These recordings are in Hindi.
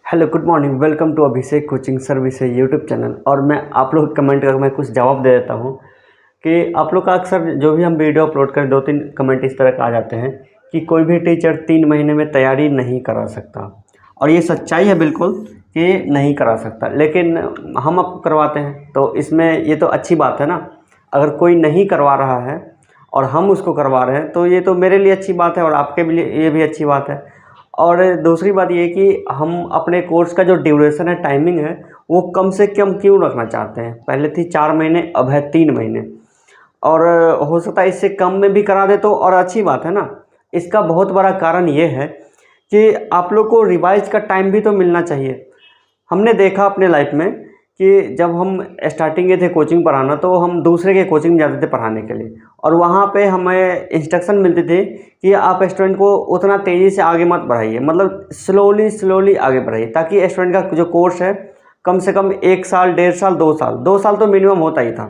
Hello good morning, welcome to Abhishek coaching service YouTube channel. और मैं आप लोग कमेंट कर मैं कुछ जवाब दे देता हूँ कि आप लोग का अक्सर जो भी हम वीडियो अपलोड करें 2-3 कमेंट इस तरह का आ जाते हैं कि कोई भी टीचर 3 महीने में तैयारी नहीं करा सकता। और ये सच्चाई है बिल्कुल कि नहीं करा सकता, लेकिन हम आपको करवाते हैं तो इसमें ये तो अच्छी बात है ना। अगर कोई नहीं करवा रहा है और हम उसको करवा रहे हैं तो ये तो मेरे लिए अच्छी बात है और आपके लिए ये भी अच्छी बात है। और दूसरी बात ये कि हम अपने कोर्स का जो ड्यूरेशन है, टाइमिंग है, वो कम से कम क्यों रखना चाहते हैं। पहले थी 4 महीने, अब है 3 महीने। और हो सकता है इससे कम में भी करा दे तो और अच्छी बात है ना। इसका बहुत बड़ा कारण ये है कि आप लोग को रिवाइज का टाइम भी तो मिलना चाहिए। हमने देखा अपने लाइफ में कि जब हम स्टार्टिंग के थे कोचिंग पढ़ाना, तो हम दूसरे के कोचिंग में जाते थे पढ़ाने के लिए, और वहाँ पे हमें इंस्ट्रक्शन मिलती थी कि आप स्टूडेंट को उतना तेज़ी से आगे मत बढ़ाइए, मतलब स्लोली आगे बढ़ाइए, ताकि स्टूडेंट का जो कोर्स है कम से कम 1 साल, 1.5 साल, 2 साल तो मिनिमम होता ही था,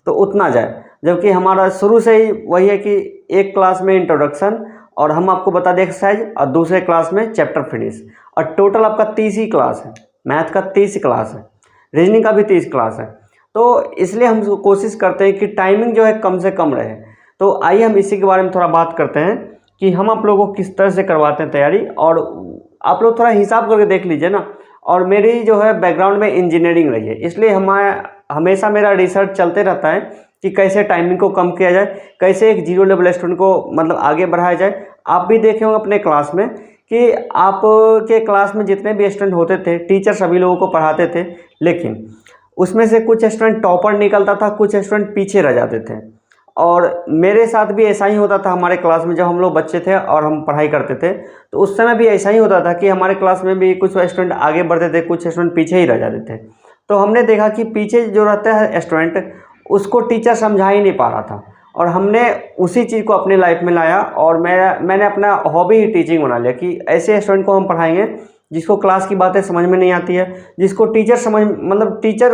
तो उतना जाए। जबकि हमारा शुरू से ही वही है कि एक क्लास में इंट्रोडक्शन और हम आपको बता दें एक्सरसाइज, और दूसरे क्लास में चैप्टर फिनिश, और टोटल आपका 30 ही क्लास है। मैथ का 30 क्लास है, रीजनिंग का भी 30 क्लास है। तो इसलिए हम कोशिश करते हैं कि टाइमिंग जो है कम से कम रहे। तो आइए हम इसी के बारे में थोड़ा बात करते हैं कि हम आप लोगों को किस तरह से करवाते हैं तैयारी। और आप लोग थोड़ा हिसाब करके देख लीजिए ना। और मेरी जो है बैकग्राउंड में इंजीनियरिंग रही है, इसलिए हमेशा मेरा रिसर्च चलते रहता है कि कैसे टाइमिंग को कम किया जाए, कैसे एक जीरो लेवल स्टूडेंट को मतलब आगे बढ़ाया जाए। आप भी देखे होंगे अपने क्लास में कि आपके क्लास में जितने भी स्टूडेंट होते थे, टीचर सभी लोगों को पढ़ाते थे, लेकिन उसमें से कुछ स्टूडेंट टॉपर निकलता था, कुछ स्टूडेंट पीछे रह जाते थे। और मेरे साथ भी ऐसा ही होता था। हमारे क्लास में जब हम लोग बच्चे थे और हम पढ़ाई करते थे, तो उस समय भी ऐसा ही होता था कि हमारे क्लास में भी कुछ स्टूडेंट आगे बढ़ते थे, कुछ स्टूडेंट पीछे ही रह जाते थे। तो हमने देखा कि पीछे जो रहता है स्टूडेंट, उसको टीचर समझा ही नहीं पा रहा था, और हमने उसी चीज़ को अपनी लाइफ में लाया। और मैंने अपना हॉबी ही टीचिंग बना लिया कि ऐसे स्टूडेंट को हम पढ़ाएंगे जिसको क्लास की बातें समझ में नहीं आती है, जिसको टीचर समझ मतलब टीचर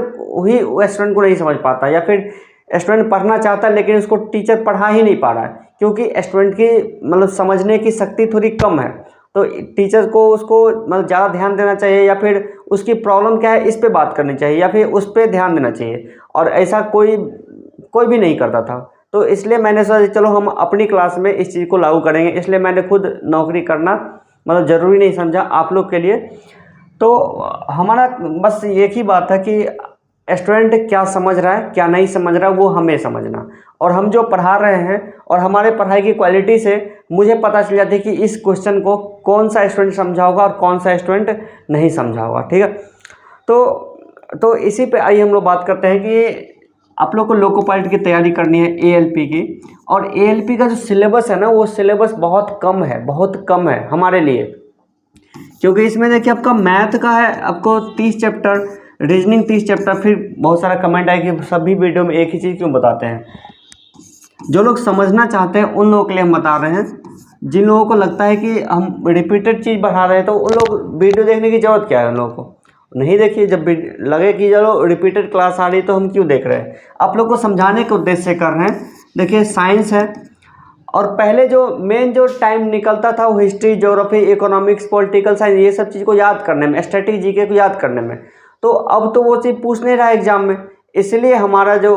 ही स्टूडेंट को नहीं समझ पाता, या फिर स्टूडेंट पढ़ना चाहता है लेकिन उसको टीचर पढ़ा ही नहीं पा रहा है, क्योंकि स्टूडेंट की मतलब समझने की शक्ति थोड़ी कम है। तो टीचर को उसको मतलब ज़्यादा ध्यान देना चाहिए, या फिर उसकी प्रॉब्लम क्या है इस पे बात करनी चाहिए, या फिर उस पर ध्यान देना चाहिए। और ऐसा कोई कोई भी नहीं करता था। तो इसलिए मैंने सोचा चलो हम अपनी क्लास में इस चीज़ को लागू करेंगे। इसलिए मैंने खुद नौकरी करना मतलब ज़रूरी नहीं समझा आप लोग के लिए। तो हमारा बस एक ही बात है कि स्टूडेंट क्या समझ रहा है क्या नहीं समझ रहा है, वो हमें समझना। और हम जो पढ़ा रहे हैं और हमारे पढ़ाई की क्वालिटी से मुझे पता चल जाती है कि इस क्वेश्चन को कौन सा स्टूडेंट समझा होगा और कौन सा स्टूडेंट नहीं समझा होगा। ठीक है, तो इसी पे आइए हम लोग बात करते हैं कि आप लोग को लोको पायलट की तैयारी करनी है, एएलपी की। और एएलपी का जो सिलेबस है ना, वो सिलेबस बहुत कम है हमारे लिए। क्योंकि इसमें देखिए आपका मैथ का है आपको 30 चैप्टर, रीजनिंग 30 चैप्टर। फिर बहुत सारा कमेंट आया कि सभी वीडियो में एक ही चीज़ क्यों बताते हैं। जो लोग समझना चाहते हैं उन लोगों के लिए हम बता रहे हैं। जिन लोगों को लगता है कि हम रिपीटेड चीज़ बढ़ा रहे हैं, तो उन लोग वीडियो देखने की ज़रूरत क्या है। उन लोगों को नहीं देखिए, जब लगे कि चलो रिपीटेड क्लास आ रही तो हम क्यों देख रहे हैं। आप लोग को समझाने के उद्देश्य से कर रहे हैं। देखिए साइंस है, और पहले जो मेन जो टाइम निकलता था वो history, geography, economics, political science, ये सब चीज़ को याद करने में, स्टैटिक जीके को याद करने में। तो अब तो वो चीज़ पूछ नहीं रहा है एग्जाम में। इसलिए हमारा जो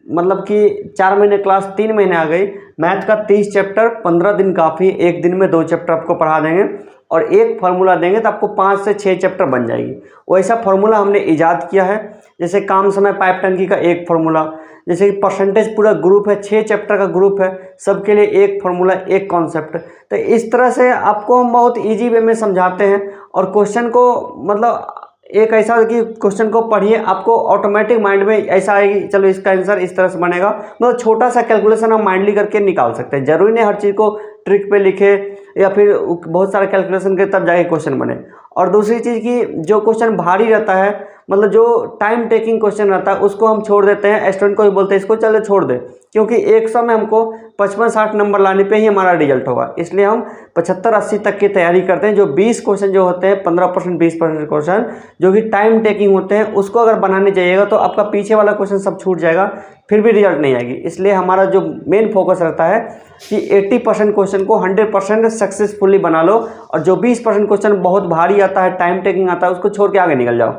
मतलब कि 4 महीने क्लास 3 महीने आ गई। मैथ का 30 चैप्टर, 15 दिन काफ़ी, एक दिन में 2 चैप्टर आपको पढ़ा देंगे, और एक फार्मूला देंगे तो आपको 5 से 6 चैप्टर बन जाएगी। वैसा फार्मूला हमने ईजाद किया है। जैसे काम समय पाइप टंकी का एक फार्मूला, जैसे कि परसेंटेज पूरा ग्रुप है, 6 चैप्टर का ग्रुप है, सबके लिए एक फार्मूला, एक कॉन्सेप्ट। तो इस तरह से आपको हम बहुत ईजी वे में समझाते हैं। और क्वेश्चन को मतलब एक ऐसा कि क्वेश्चन को पढ़िए, आपको ऑटोमेटिक माइंड में ऐसा आएगी चलो इसका आंसर इस तरह से बनेगा। मतलब छोटा सा कैलकुलेशन हम माइंडली करके निकाल सकते हैं। जरूरी नहीं हर चीज़ को ट्रिक पे लिखे या फिर बहुत सारा कैलकुलेशन के तब जाके क्वेश्चन बने। और दूसरी चीज़ की जो क्वेश्चन भारी रहता है, मतलब जो टाइम टेकिंग क्वेश्चन रहता है उसको हम छोड़ देते हैं, स्टूडेंट को भी बोलते हैं इसको चलो छोड़ दे, क्योंकि 100 में हमको 55-60 नंबर लाने पे ही हमारा रिजल्ट होगा। इसलिए हम 75-80 तक की तैयारी करते हैं। जो 20 क्वेश्चन जो होते हैं 15% 20% क्वेश्चन जो कि टाइम टेकिंग होते हैं उसको अगर बनाने जाइएगा तो आपका पीछे वाला क्वेश्चन सब छूट जाएगा, फिर भी रिजल्ट नहीं आएगी। इसलिए हमारा जो मेन फोकस रहता है कि 80% क्वेश्चन को 100% सक्सेसफुली बना लो, और जो 20% क्वेश्चन बहुत भारी आता है, टाइम टेकिंग आता है, उसको छोड़ के आगे निकल जाओ।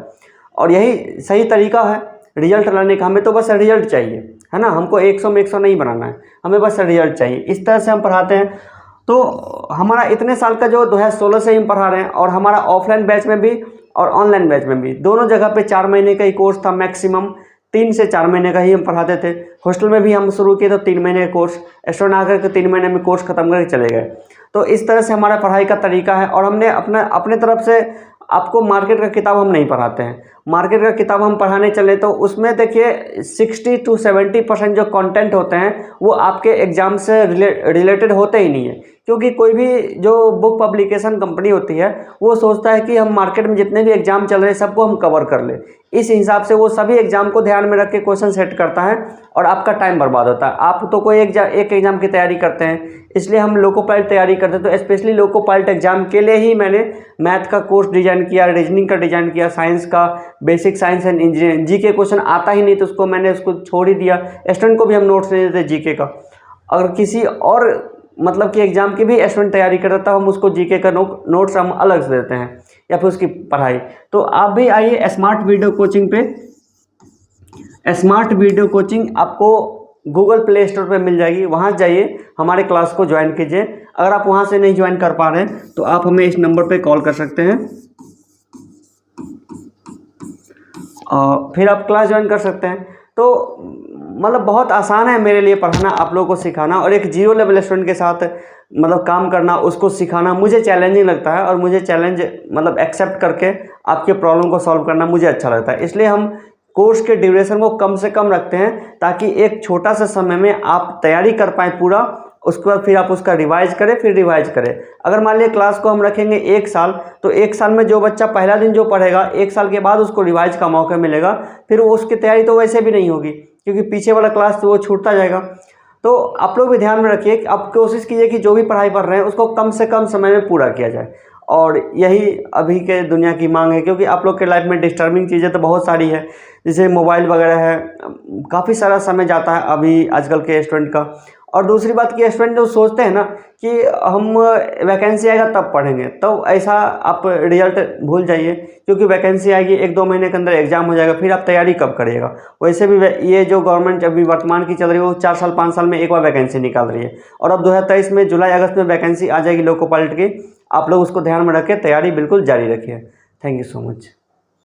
और यही सही तरीका है रिजल्ट लाने का। हमें तो बस रिजल्ट चाहिए, है ना, हमको 100 में 100 नहीं बनाना है, हमें बस रिजल्ट चाहिए। इस तरह से हम पढ़ाते हैं। तो हमारा इतने साल का जो 2016 से हम पढ़ा रहे हैं, और हमारा ऑफलाइन बैच में भी और ऑनलाइन बैच में भी दोनों जगह पे 4 महीने का ही कोर्स था, मैक्सिमम 3 से 4 महीने का ही हम पढ़ाते थे। हॉस्टल में भी हम शुरू किए तो 3 महीने का कोर्स, स्टूडेंट आकर के 3 महीने में कोर्स खत्म करके चले गए। तो इस तरह से हमारा पढ़ाई का तरीका है। और हमने अपने तरफ से आपको मार्केट का किताब हम नहीं पढ़ाते हैं। मार्केट का किताब हम पढ़ाने चले तो उसमें देखिए 60 to 70% जो कंटेंट होते हैं वो आपके एग्ज़ाम से रिलेटेड होते ही नहीं है, क्योंकि कोई भी जो बुक पब्लिकेशन कंपनी होती है वो सोचता है कि हम मार्केट में जितने भी एग्ज़ाम चल रहे हैं सबको हम कवर कर लें। इस हिसाब से वो सभी एग्ज़ाम को ध्यान में रख के क्वेश्चन सेट करता है और आपका टाइम बर्बाद होता है। आप तो कोई एक एग्ज़ाम की तैयारी करते हैं, इसलिए हम लोको पायलट तैयारी करते हैं। तो स्पेशली लोको पायलट एग्ज़ाम के लिए ही मैंने मैथ का कोर्स डिज़ाइन किया, रीजनिंग का डिज़ाइन किया, साइंस का, basic science and engineering. GK question आता ही नहीं तो उसको छोड़ ही दिया। स्टूडेंट को भी हम नोट्स नहीं देते जीके का। अगर किसी और मतलब कि एग्ज़ाम की भी स्टूडेंट तैयारी करता है तो हम उसको जीके का नोट्स हम अलग से देते हैं, या फिर उसकी पढ़ाई। तो आप भी आइए स्मार्ट वीडियो कोचिंग पे। स्मार्ट वीडियो कोचिंग आपको गूगल प्ले स्टोर पे मिल जाएगी, वहाँ जाइए, हमारे क्लास को ज्वाइन कीजिए। अगर आप वहाँ से नहीं ज्वाइन कर पा रहे हैं तो आप हमें इस नंबर पे कॉल कर सकते हैं और फिर आप क्लास ज्वाइन कर सकते हैं। तो मतलब बहुत आसान है मेरे लिए पढ़ाना, आप लोगों को सिखाना, और एक जीरो लेवल स्टूडेंट के साथ मतलब काम करना, उसको सिखाना मुझे चैलेंजिंग लगता है। और मुझे चैलेंज मतलब एक्सेप्ट करके आपके प्रॉब्लम को सॉल्व करना मुझे अच्छा लगता है। इसलिए हम कोर्स के ड्यूरेशन को कम से कम रखते हैं, ताकि एक छोटा सा समय में आप तैयारी कर पाएँ पूरा। उसके बाद फिर आप उसका रिवाइज करें, फिर रिवाइज करें। अगर मान लिया क्लास को हम रखेंगे 1 साल, तो 1 साल में जो बच्चा पहला दिन जो पढ़ेगा 1 साल के बाद उसको रिवाइज का मौका मिलेगा, फिर उसकी तैयारी तो वैसे भी नहीं होगी, क्योंकि पीछे वाला क्लास तो वो छूटता जाएगा। तो आप लोग भी ध्यान में रखिए कि आप कोशिश कीजिए कि जो भी पढ़ाई पढ़ रहे हैं उसको कम से कम समय में पूरा किया जाए। और यही अभी के दुनिया की मांग है, क्योंकि आप लोग के लाइफ में डिस्टर्बिंग चीज़ें तो बहुत सारी है, जैसे मोबाइल वगैरह है, काफ़ी सारा समय जाता है अभी आजकल के स्टूडेंट का। और दूसरी बात कि स्टूडेंट जो सोचते हैं ना कि हम वैकेंसी आएगा तब पढ़ेंगे, तो ऐसा आप रिजल्ट भूल जाइए, क्योंकि वैकेंसी आएगी 1-2 महीने के अंदर एग्जाम हो जाएगा, फिर आप तैयारी कब करिएगा। वैसे भी ये जो गवर्नमेंट अभी वर्तमान की चल रही है वो 4 साल 5 साल में एक बार वैकेंसी निकाल रही है, और अब 2023 में जुलाई अगस्त में वैकेंसी आ जाएगी लोको पायलट की। आप लोग उसको ध्यान में रखें, तैयारी बिल्कुल जारी रखिए। Thank you so much.